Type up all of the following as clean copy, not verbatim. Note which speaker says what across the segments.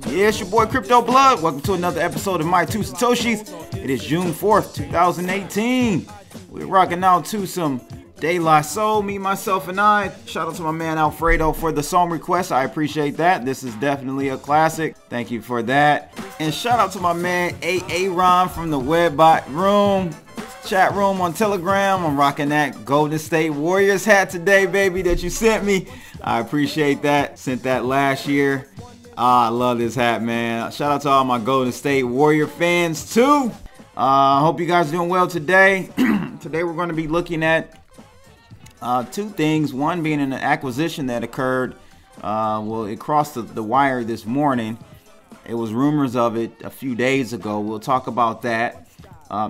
Speaker 1: Yeah, it's your boy Crypto Blood. Welcome to another episode of My Two Satoshis. It is June 4th, 2018. We're rocking out to some De La Soul, me, myself, and I. Shout out to my man Alfredo for the song request. I appreciate that. This is definitely a classic. Thank you for that. And shout out to my man Aaron from the Webbot Room. Chat room on Telegram. I'm rocking that Golden State Warriors hat today, baby, that you sent me. I appreciate that. Sent that last year. I love this hat, man. Shout out to all my Golden State Warrior fans too. Hope you guys are doing well today. Today we're going to be looking at two things. One being an acquisition that occurred. Well, it crossed the wire this morning. It was rumors of it a few days ago. We'll talk about that.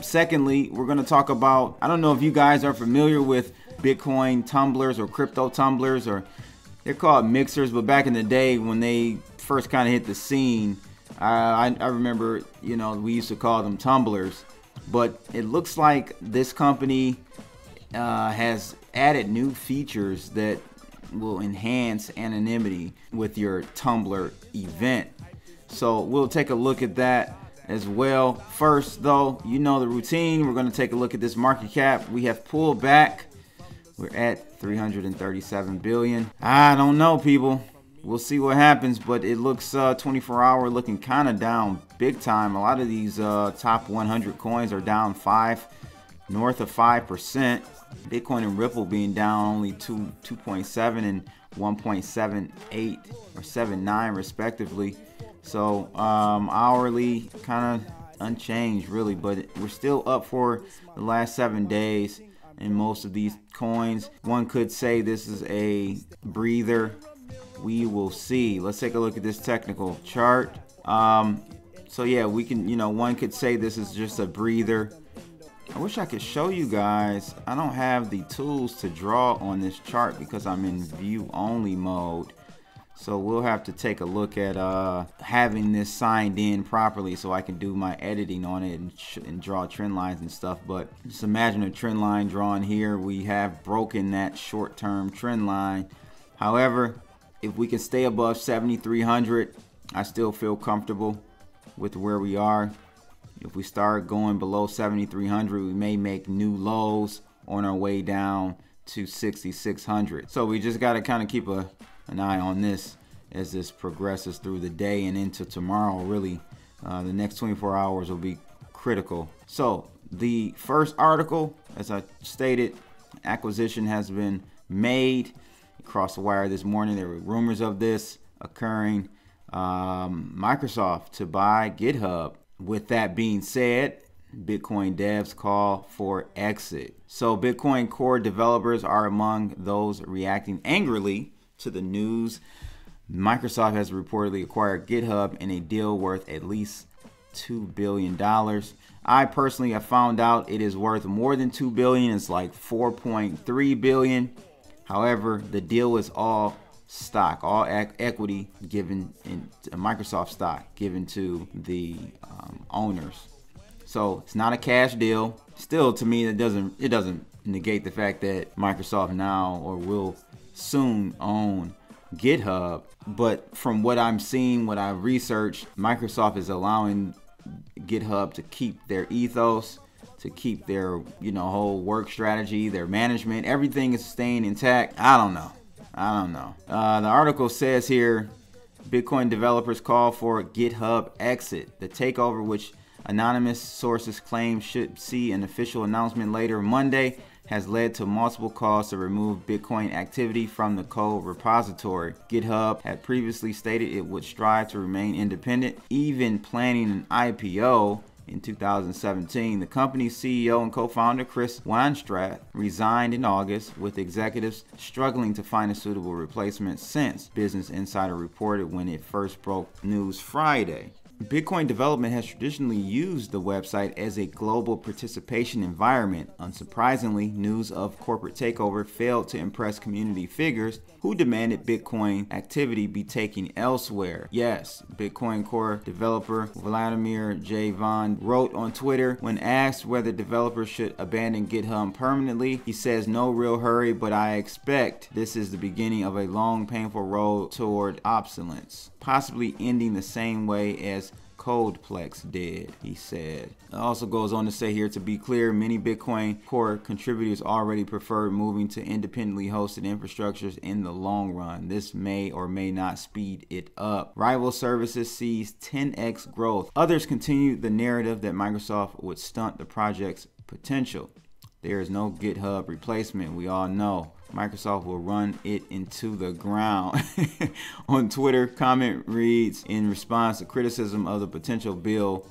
Speaker 1: Secondly, we're going to talk about, I don't know if you guys are familiar with Bitcoin tumblers or crypto tumblers, or they're called mixers, but back in the day when they first kind of hit the scene, I remember, you know, we used to call them tumblers. But it looks like this company has added new features that will enhance anonymity with your Tumbler event. So we'll take a look at that as well. First, though, you know the routine. We're going to take a look at this market cap. We have pulled back. We're at 337 billion. I don't know, people. We'll see what happens, but it looks 24-hour looking kind of down big time. A lot of these top 100 coins are down north of 5%. Bitcoin and Ripple being down only 2.7 and 1.78 or 79 respectively. So hourly kind of unchanged really, but we're still up for the last 7 days in most of these coins. One could say this is a breather. We will see. Let's take a look at this technical chart. So yeah, we can, you know, one could say this is just a breather. I wish I could show you guys. I don't have the tools to draw on this chart because I'm in view only mode. So we'll have to take a look at having this signed in properly so I can do my editing on it and draw trend lines and stuff. But just imagine a trend line drawn here. We have broken that short-term trend line. However, if we can stay above 7,300, I still feel comfortable with where we are. If we start going below 7,300, we may make new lows on our way down to 6,600. So we just got to kind of keep an eye on this as this progresses through the day and into tomorrow. Really, the next 24 hours will be critical. So the first article, as I stated, acquisition has been made. Across the wire this morning, there were rumors of this occurring. Microsoft to buy GitHub. With that being said, Bitcoin devs call for exit. So Bitcoin core developers are among those reacting angrily to the news. Microsoft has reportedly acquired GitHub in a deal worth at least $2 billion. I personally have found out it is worth more than $2 billion. It's like $4.3 billion. However, the deal is all stock, all equity given in Microsoft stock given to the owners. So it's not a cash deal. Still, to me, it doesn't negate the fact that Microsoft now or will soon own GitHub. But from what I'm seeing, what I've researched, Microsoft is allowing GitHub to keep their ethos, to keep their, you know, whole work strategy, their management, everything is staying intact. I don't know. The article says here, Bitcoin developers call for GitHub exit. The takeover, which anonymous sources claim should see an official announcement later Monday, has led to multiple calls to remove Bitcoin activity from the code repository. GitHub had previously stated it would strive to remain independent, even planning an IPO in 2017. The company's CEO and co-founder Chris Wallstrt resigned in August, with executives struggling to find a suitable replacement since, Business Insider reported when it first broke news Friday. Bitcoin development has traditionally used the website as a global participation environment. Unsurprisingly, news of corporate takeover failed to impress community figures who demanded Bitcoin activity be taken elsewhere. Yes, Bitcoin Core developer Vladimir J. Von wrote on Twitter when asked whether developers should abandon GitHub permanently. He says, "No real hurry, but I expect this is the beginning of a long, painful road toward obsolescence, possibly ending the same way as Codeplex did," he said. It also goes on to say here, to be clear, many Bitcoin Core contributors already prefer moving to independently hosted infrastructures in the long run. This may or may not speed it up. Rival services sees 10x growth. Others continue the narrative that Microsoft would stunt the project's potential. There is no GitHub replacement, we all know. Microsoft will run it into the ground. On Twitter, comment reads, in response to criticism of the potential bill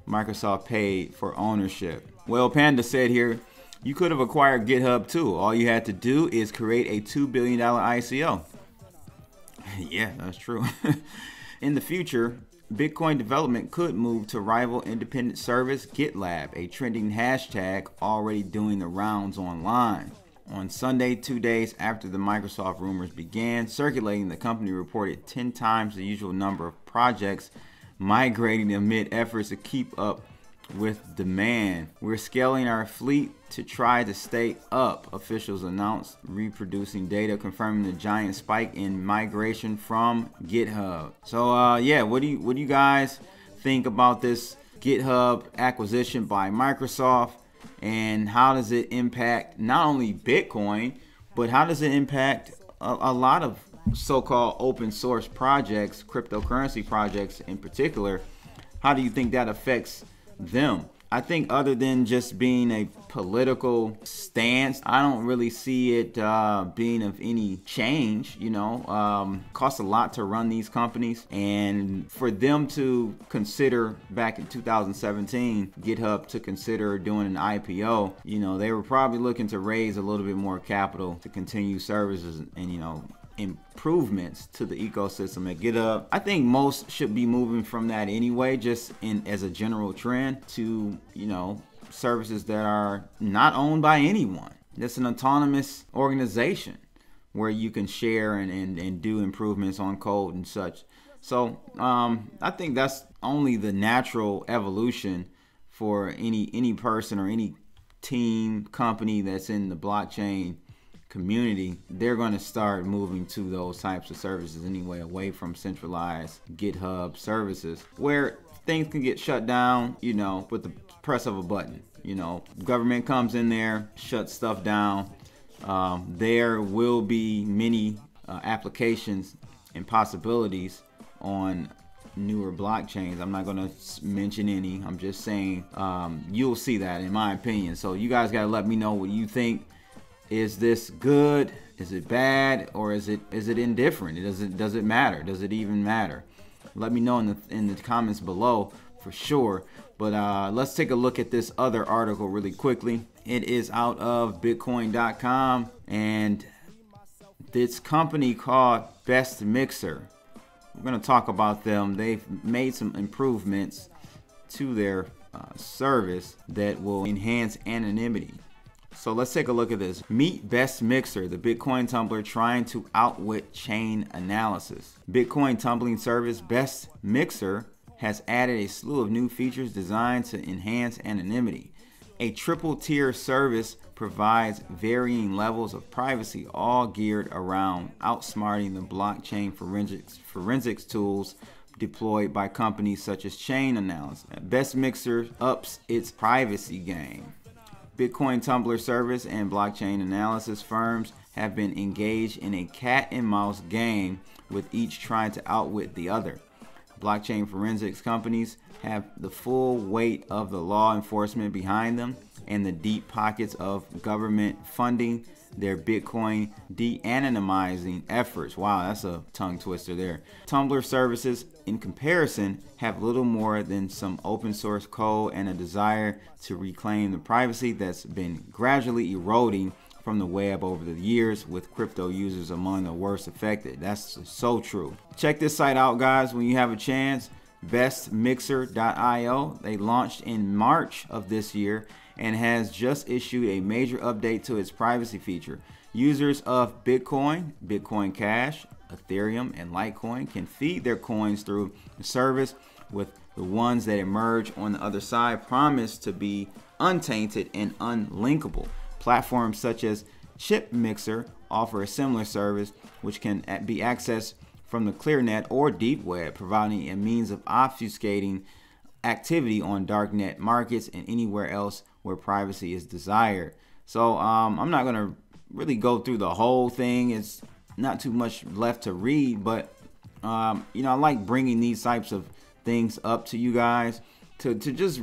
Speaker 1: Microsoft paid for ownership. Well, Panda said here, you could have acquired GitHub too. All you had to do is create a $2 billion ICO. Yeah, that's true. In the future, Bitcoin development could move to rival independent service GitLab, a trending hashtag already doing the rounds online. On Sunday, 2 days after the Microsoft rumors began circulating, the company reported 10 times the usual number of projects migrating amid efforts to keep up with demand. We're scaling our fleet to try to stay up, officials announced, reproducing data confirming the giant spike in migration from GitHub. So yeah, what do you guys think about this GitHub acquisition by Microsoft, and how does it impact not only Bitcoin, but how does it impact a lot of so-called open source projects, cryptocurrency projects in particular? How do you think that affects them? I think other than just being a political stance, I don't really see it being of any change. Costs a lot to run these companies, and for them to consider back in 2017, GitHub to consider doing an IPO, they were probably looking to raise a little bit more capital to continue services and improvements to the ecosystem at GitHub. I think most should be moving from that anyway, just as a general trend, to services that are not owned by anyone. It's an autonomous organization where you can share and do improvements on code and such. So I think that's only the natural evolution for any person or any team, company that's in the blockchain community. They're going to start moving to those types of services anyway, away from centralized GitHub services where things can get shut down, with the press of a button. Government comes in there, shuts stuff down. There will be many applications and possibilities on newer blockchains. I'm not going to mention any. I'm just saying you'll see that, in my opinion. So you guys got to let me know what you think. Is this good? Is it bad? Or is it indifferent? Does it matter? Does it even matter? Let me know in the comments below for sure. But let's take a look at this other article really quickly. It is out of Bitcoin.com, and this company called Best Mixer. We're going to talk about them. They've made some improvements to their service that will enhance anonymity. So let's take a look at this. Meet Best Mixer, the Bitcoin tumbler trying to outwit chain analysis. Bitcoin tumbling service Best Mixer has added a slew of new features designed to enhance anonymity. A triple-tier service provides varying levels of privacy, all geared around outsmarting the blockchain forensics tools deployed by companies such as Chain Analysis. Best Mixer ups its privacy game. Bitcoin tumbler service and blockchain analysis firms have been engaged in a cat and mouse game, with each trying to outwit the other. Blockchain forensics companies have the full weight of the law enforcement behind them and the deep pockets of government funding their Bitcoin de-anonymizing efforts. Wow, that's a tongue twister there. Tumbler services, in comparison, have little more than some open source code and a desire to reclaim the privacy that's been gradually eroding from the web over the years, with crypto users among the worst affected. That's so true. Check this site out, guys, when you have a chance. bestmixer.io. They launched in March of this year and has just issued a major update to its privacy feature. Users of Bitcoin, Bitcoin Cash, Ethereum, and Litecoin can feed their coins through the service, with the ones that emerge on the other side promise to be untainted and unlinkable. Platforms such as ChipMixer offer a similar service, which can be accessed from the clearnet or deep web, providing a means of obfuscating activity on darknet markets and anywhere else where privacy is desired. So I'm not going to really go through the whole thing. It's not too much left to read, but I like bringing these types of things up to you guys to just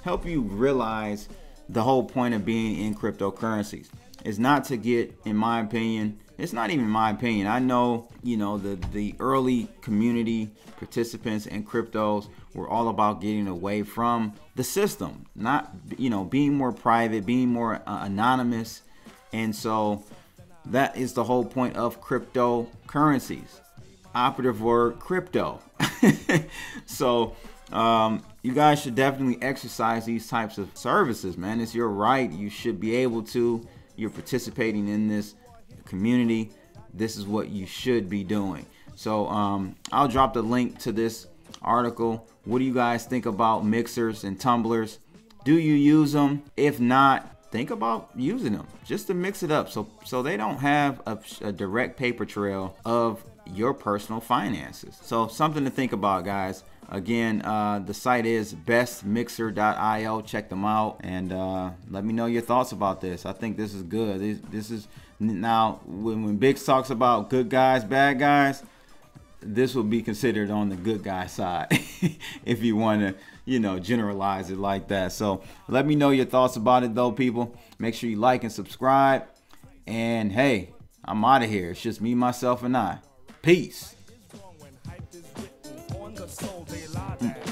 Speaker 1: help you realize the whole point of being in cryptocurrencies. Is not to get, in my opinion, it's not even my opinion. I know, the early community participants in cryptos were all about getting away from the system, not, being more private, being more anonymous. And so that is the whole point of cryptocurrencies. Operative word, crypto. So you guys should definitely exercise these types of services, man. It's your right. You should be able to. You're participating in this community. This is what you should be doing. So I'll drop the link to this article. What do you guys think about mixers and tumblers? Do you use them? If not, think about using them just to mix it up so they don't have a direct paper trail of your personal finances. So something to think about, guys. Again, the site is bestmixer.io. Check them out and let me know your thoughts about this. I think this is good. This is now when Biggs talks about good guys, bad guys, this will be considered on the good guy side if you want to, generalize it like that. So let me know your thoughts about it, though, people. Make sure you like and subscribe. And hey, I'm out of here. It's just me, myself, and I. Peace.